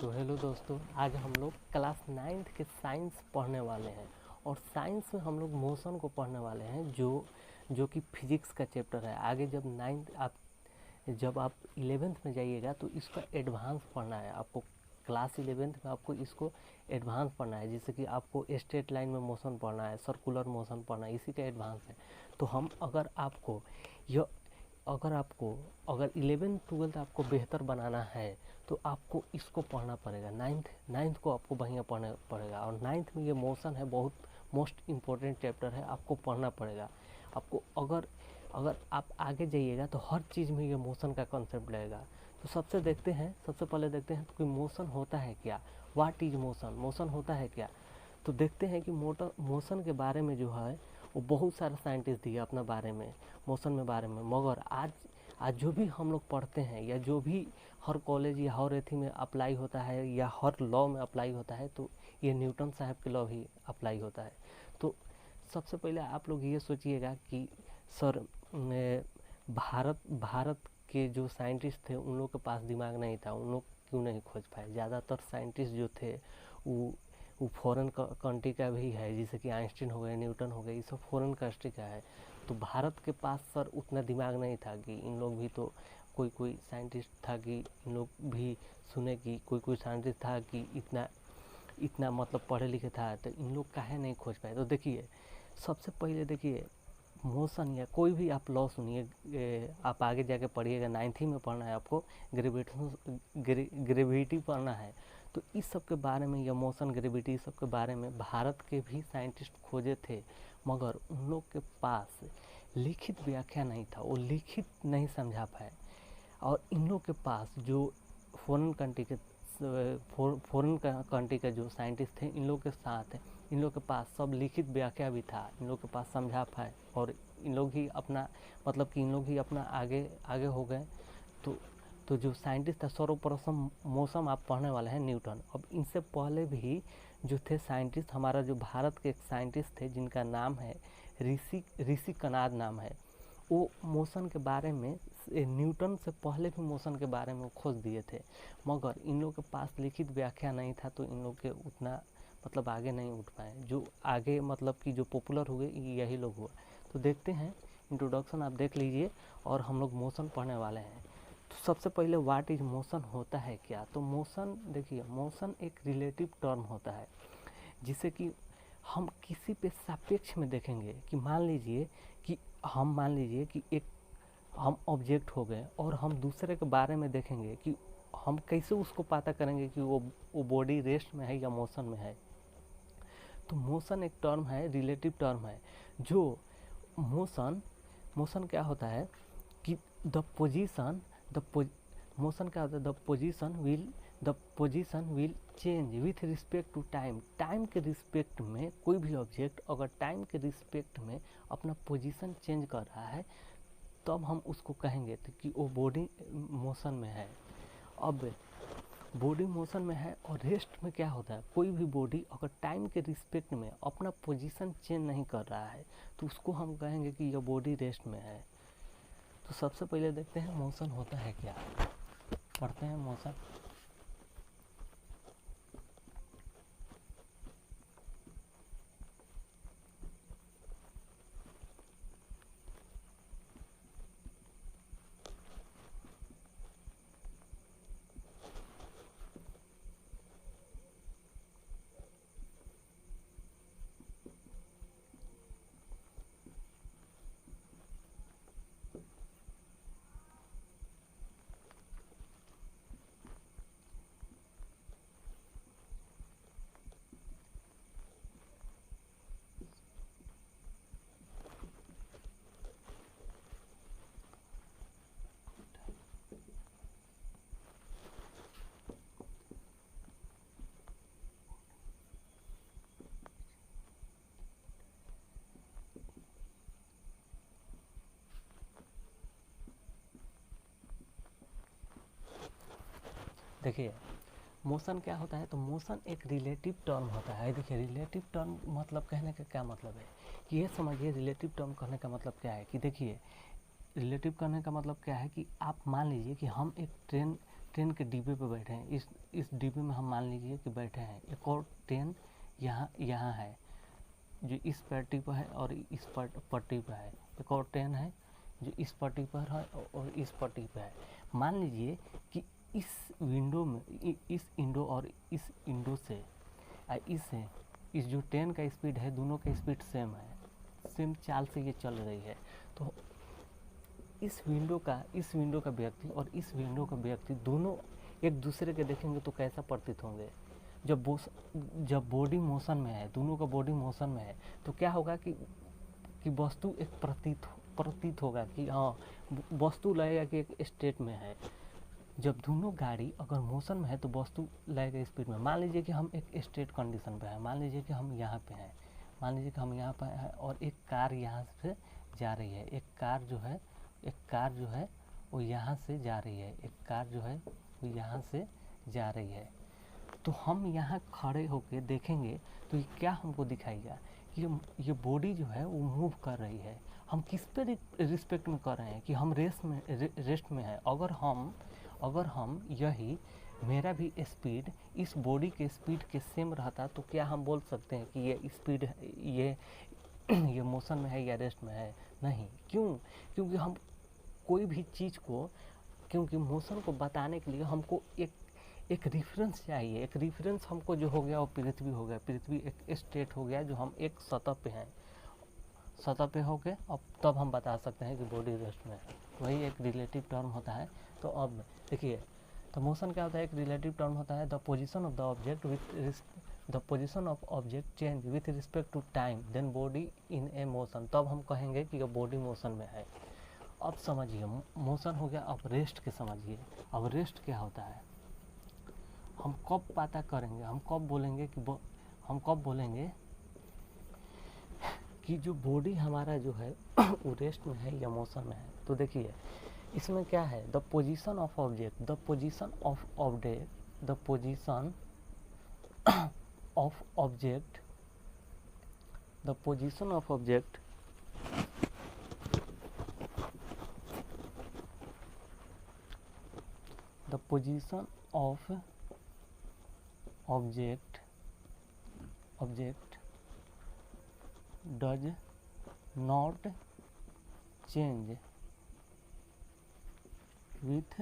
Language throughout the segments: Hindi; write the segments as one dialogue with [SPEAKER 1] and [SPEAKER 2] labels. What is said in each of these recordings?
[SPEAKER 1] तो हेलो दोस्तों, आज हम लोग क्लास 9th के साइंस पढ़ने वाले हैं और साइंस में हम लोग मोशन को पढ़ने वाले हैं जो कि फिजिक्स का चैप्टर है। आगे जब आप 11th में जाइएगा तो इसका एडवांस पढ़ना है आपको। क्लास 11th में आपको इसको एडवांस पढ़ना है, जैसे कि आपको स्ट्रेट लाइन में मोशन पढ़ना है, सर्कुलर मोशन पढ़ना है, इसी का एडवांस है। तो हम अगर 11th 12th आपको बेहतर बनाना है तो आपको इसको पढ़ना पड़ेगा। नाइन्थ को आपको बढ़िया पढ़ना पड़ेगा। और 9th में ये मोशन है, बहुत मोस्ट इम्पोर्टेंट चैप्टर है, आपको पढ़ना पड़ेगा। आपको अगर आप आगे जाइएगा तो हर चीज़ में ये मोशन का कॉन्सेप्ट लगेगा। तो सबसे पहले देखते हैं कि मोशन होता है क्या। व्हाट इज मोशन, मोशन होता है क्या। तो देखते हैं कि मोशन के बारे में जो है वो बहुत सारे साइंटिस्ट दिए अपना बारे में, मोशन के बारे में। मगर आज जो भी हम लोग पढ़ते हैं या जो भी हर कॉलेज या हर एथी में अप्लाई होता है या हर लॉ में अप्लाई होता है, तो ये न्यूटन साहब के लॉ ही अप्लाई होता है। तो सबसे पहले आप लोग ये सोचिएगा कि सर भारत के जो साइंटिस्ट थे उन लोग के पास दिमाग नहीं था, उन लोग क्यों नहीं खोज पाए। ज़्यादातर साइंटिस्ट जो थे वो फॉरेन कंट्री का भी है, जैसे कि आइंस्टीन हो गए, न्यूटन हो गए, ये सब फॉरेन कंट्री का है। तो भारत के पास सर उतना दिमाग नहीं था कि इन लोग भी तो कोई साइंटिस्ट था कि इन लोग भी सुने कि कोई साइंटिस्ट था कि इतना मतलब पढ़े लिखे था, तो इन लोग काहे नहीं खोज पाए। तो देखिए, सबसे पहले देखिए मोशन या कोई भी आप लॉ सुनिए, आप आगे जाके पढ़िएगा, 9th ही में पढ़ना है आपको, ग्रेविटी पढ़ना है। तो इस सब के बारे में या मोशन, ग्रेविटी, सब के बारे में भारत के भी साइंटिस्ट खोजे थे, मगर उन लोग के पास लिखित व्याख्या नहीं था, वो लिखित नहीं समझा पाए। और इन लोग के पास जो फॉरेन कंट्री के जो साइंटिस्ट थे, इन लोग के साथ इन लोग के पास सब लिखित व्याख्या भी था, इन लोग के पास समझा पाए। और इन लोग ही अपना आगे हो गए। तो जो साइंटिस्ट था, सर्वप्रथम मोशन आप पढ़ने वाले हैं न्यूटन। अब इनसे पहले भी जो थे साइंटिस्ट, हमारा जो भारत के एक साइंटिस्ट थे जिनका नाम है ऋषि कनाद नाम है, वो मोशन के बारे में न्यूटन से पहले भी मोशन के बारे में वो खोज दिए थे। मगर इन लोग के पास लिखित व्याख्या नहीं था, तो इन लोग के उतना मतलब आगे नहीं उठ पाए। जो आगे मतलब कि जो पॉपुलर हुए यही लोग हुआ। तो देखते हैं, इंट्रोडक्शन आप देख लीजिए और हम लोग मोशन पढ़ने वाले हैं। तो सबसे पहले व्हाट इज मोशन होता है क्या। तो मोशन देखिए, मोशन एक रिलेटिव टर्म होता है, जिसे कि हम किसी पे सापेक्ष में देखेंगे कि मान लीजिए कि एक हम ऑब्जेक्ट हो गए और हम दूसरे के बारे में देखेंगे कि हम कैसे उसको पता करेंगे कि वो बॉडी रेस्ट में है या मोशन में है। तो मोशन एक टर्म है, रिलेटिव टर्म है। जो मोशन क्या होता है कि मोशन क्या होता है, the position will change with respect to time. Time के रिस्पेक्ट में कोई भी ऑब्जेक्ट अगर टाइम के रिस्पेक्ट में अपना पोजीशन चेंज कर रहा है, तब हम उसको कहेंगे कि वो बॉडी मोशन में है। अब बॉडी मोशन में है। और रेस्ट में क्या होता है, कोई भी बॉडी अगर टाइम के रिस्पेक्ट में अपना पोजीशन चेंज नहीं कर रहा है, तो उसको हम कहेंगे कि यह बॉडी रेस्ट में है। तो सबसे पहले देखते हैं मोशन होता है क्या, पढ़ते हैं मोशन। देखिए, मोशन क्या होता है, तो मोशन एक रिलेटिव टर्म होता है। देखिए, रिलेटिव टर्म मतलब कहने का क्या मतलब है कि ये समझिए, रिलेटिव टर्म कहने का मतलब क्या है कि देखिए, रिलेटिव करने का मतलब क्या है कि आप मान लीजिए कि हम एक ट्रेन के डिब्बे पे बैठे हैं, इस डिब्बे में हम मान लीजिए कि बैठे हैं, एक और ट्रेन यहाँ है जो इस पट्टी पर है और इस पट्टी पर है, एक और ट्रेन है जो इस पट्टी पर है और इस पट्टी पर है। मान लीजिए कि इस विंडो में इस विंडो और इस विंडो से इस जो ट्रेन का स्पीड है, दोनों का स्पीड सेम है, सेम चाल से ये चल रही है। तो इस विंडो का व्यक्ति और इस विंडो का व्यक्ति दोनों एक दूसरे के देखेंगे तो कैसा प्रतीत होंगे? जब बॉडी मोशन में है, दोनों का बॉडी मोशन में है, तो क्या होगा कि वस्तु एक प्रतीत होगा कि हाँ, वस्तु लगेगा कि एक स्टेट में है। जब दोनों गाड़ी अगर मोशन में है तो वस्तु लगेगा स्पीड में। मान लीजिए कि हम एक स्टेट कंडीशन पे हैं, मान लीजिए कि हम यहाँ पे हैं, मान लीजिए कि हम यहाँ पे हैं और एक कार यहाँ से जा रही है, एक कार जो है वो यहाँ से जा रही है, एक कार जो है वो यहाँ से जा रही है। तो हम यहाँ खड़े होके देखेंगे तो ये क्या हमको दिखाएगा कि ये बॉडी जो है वो मूव कर रही है। हम किस पे रिस्पेक्ट में कर रहे हैं कि हम रेस्ट में है। अगर हम यही मेरा भी स्पीड इस बॉडी के स्पीड के सेम रहता तो क्या हम बोल सकते हैं कि ये स्पीड ये मोशन में है या रेस्ट में है? नहीं। क्यों? क्योंकि हम कोई भी चीज़ को, क्योंकि मोशन को बताने के लिए हमको एक रेफरेंस चाहिए। एक रेफरेंस हमको जो हो गया वो पृथ्वी हो गया। पृथ्वी एक स्टेट हो गया जो हम एक सतह पे हैं, सतह पे हो गए, अब तब हम बता सकते हैं कि बॉडी रेस्ट में है। वही एक रिलेटिव टर्म होता है। तो अब देखिए, तो मोशन क्या होता है? एक रिलेटिव टर्म होता है। The position of the object the position of object change with respect to time then body in a motion. तब हम कहेंगे कि बॉडी मोशन में है। अब समझिए, मोशन हो गया। अब रेस्ट के समझिए। अब रेस्ट क्या होता है? हम कब पता करेंगे, हम कब बोलेंगे कि जो बॉडी हमारा जो है वो रेस्ट में है या मोशन में है? तो देखिए, इसमें क्या है? The position of object the position of object the position of object the position of object the position of object does not change with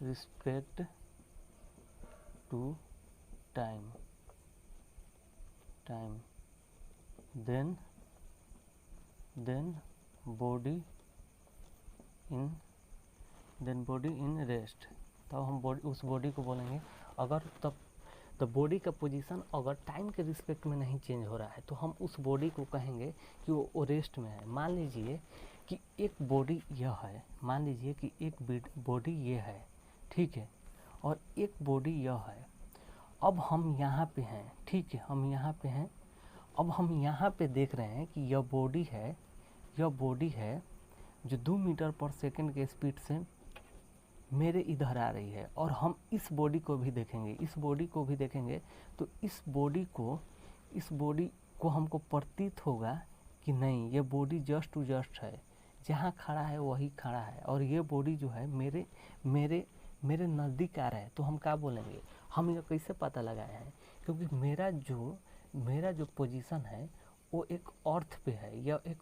[SPEAKER 1] respect to time then body in rest। तब हम उस बॉडी को बोलेंगे, अगर तब द बॉडी का पोजीशन अगर टाइम के रिस्पेक्ट में नहीं चेंज हो रहा है तो हम उस बॉडी को कहेंगे कि वो रेस्ट में है। मान लीजिए कि एक बॉडी यह है, मान लीजिए कि एक बॉडी ये है, ठीक है, और एक बॉडी यह है। अब हम यहाँ पे हैं, ठीक है, हम यहाँ पे हैं। अब हम यहाँ पे देख रहे हैं कि यह बॉडी है जो 2 मीटर पर सेकेंड के स्पीड से मेरे इधर आ रही है। और हम इस बॉडी को भी देखेंगे, तो इस बॉडी को हमको प्रतीत होगा कि नहीं, ये बॉडी जस्ट टू जस्ट है, जहाँ खड़ा है वही खड़ा है, और ये बॉडी जो है मेरे नज़दीक आ रहा है। तो हम क्या बोलेंगे? हम ये कैसे पता लगाए हैं? क्योंकि मेरा जो पोजीशन है वो एक अर्थ पे है या एक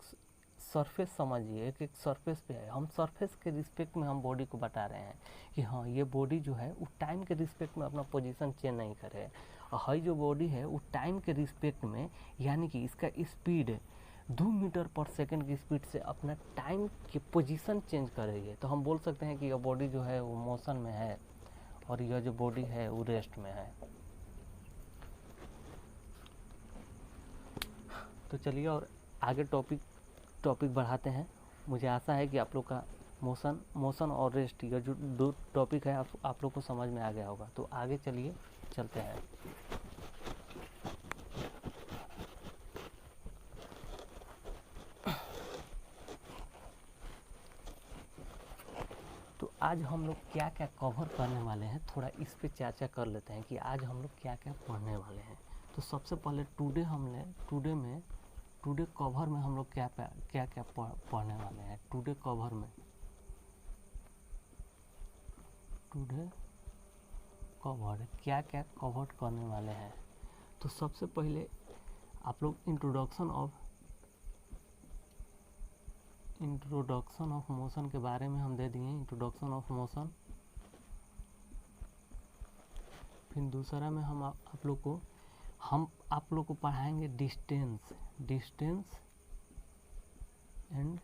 [SPEAKER 1] सरफेस, समझिए एक सरफेस पे है। हम सरफेस के रिस्पेक्ट में हम बॉडी को बता रहे हैं कि हाँ, ये बॉडी जो है वो टाइम के रिस्पेक्ट में अपना पोजीशन चेंज नहीं करे। और हई जो बॉडी है वो टाइम के रिस्पेक्ट में, यानी कि इसका स्पीड 2 मीटर पर सेकेंड की स्पीड से अपना टाइम की पोजीशन चेंज कर रही है। तो हम बोल सकते हैं कि यह बॉडी जो है वो मोशन में है और यह जो बॉडी है वो रेस्ट में है। तो चलिए और आगे टॉपिक बढ़ाते हैं। मुझे आशा है कि आप लोग का मोशन और रेस्ट, ये जो 2 टॉपिक है आप लोग को समझ में आ गया होगा। तो आगे चलते हैं। तो आज हम लोग क्या क्या कवर करने वाले हैं, थोड़ा इस पे चर्चा कर लेते हैं कि आज हम लोग क्या क्या पढ़ने वाले हैं। तो सबसे पहले टुडे कवर में हम लोग क्या क्या पढ़ने वाले हैं। टुडे कवर में टुडे कवर्ड, क्या क्या कवर्ड करने वाले हैं। तो सबसे पहले आप लोग इंट्रोडक्शन ऑफ मोशन के बारे में हम दे दिए, इंट्रोडक्शन ऑफ मोशन। फिर दूसरा में हम आप लोग को पढ़ाएंगे डिस्टेंस एंड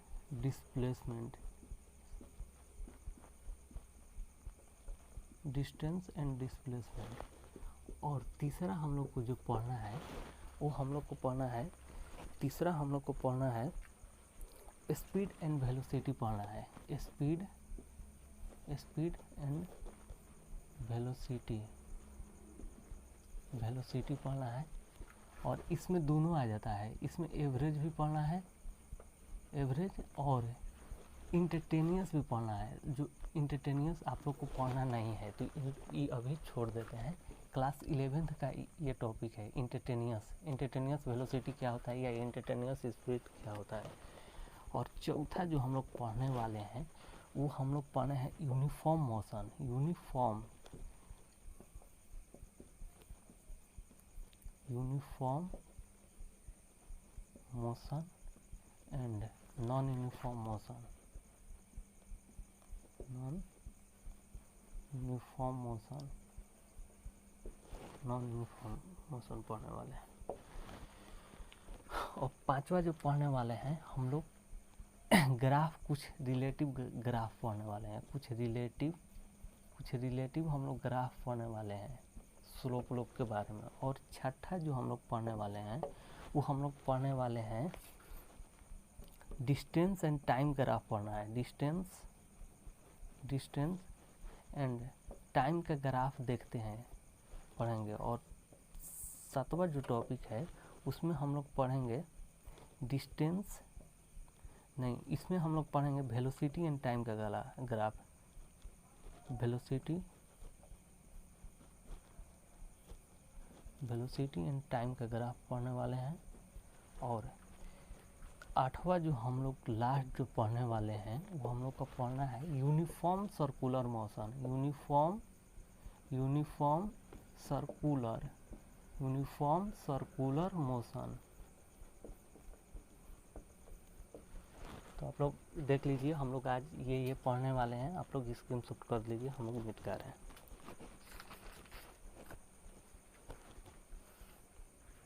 [SPEAKER 1] डिस्प्लेसमेंट, और तीसरा हम लोग को जो पढ़ना है वो हम लोग को पढ़ना है स्पीड एंड वेलोसिटी पढ़ना है, स्पीड एंड वेलोसिटी पढ़ना है। और इसमें दोनों आ जाता है, इसमें एवरेज भी पढ़ना है, एवरेज, और इंस्टेंटेनियस भी पढ़ना है। जो इंस्टेंटेनियस आप लोग को पढ़ना नहीं है तो ये अभी छोड़ देते हैं। क्लास 11th का ये टॉपिक है इंस्टेंटेनियस वेलोसिटी क्या होता है या इंस्टेंटेनियस स्पीड क्या होता है। और चौथा जो हम लोग पढ़ने वाले हैं वो हम लोग पढ़े हैं uniform motion and non uniform motion पढ़ने वाले हैं। और पांचवा जो पढ़ने वाले हैं हम लोग ग्राफ, कुछ रिलेटिव ग्राफ पढ़ने वाले हैं, कुछ रिलेटिव हम लोग ग्राफ पढ़ने वाले हैं स्लोप लोप के बारे में। और छठा जो हम लोग पढ़ने वाले हैं वो हम लोग पढ़ने वाले हैं डिस्टेंस एंड टाइम ग्राफ पढ़ना है, डिस्टेंस एंड टाइम का ग्राफ पढ़ेंगे। और सातवां जो टॉपिक है उसमें हम लोग पढ़ेंगे इसमें हम लोग पढ़ेंगे वेलोसिटी एंड टाइम का ग्राफ, वेलोसिटी एंड टाइम का ग्राफ पढ़ने वाले हैं। और आठवां जो हम लोग लास्ट जो पढ़ने वाले हैं वो हम लोग को पढ़ना है यूनिफॉर्म सर्कुलर मोशन। तो आप लोग देख लीजिए, हम लोग आज ये पढ़ने वाले हैं, आप लोग स्क्रीनशॉट कर लीजिए, हम लोग मीट कर रहे हैं।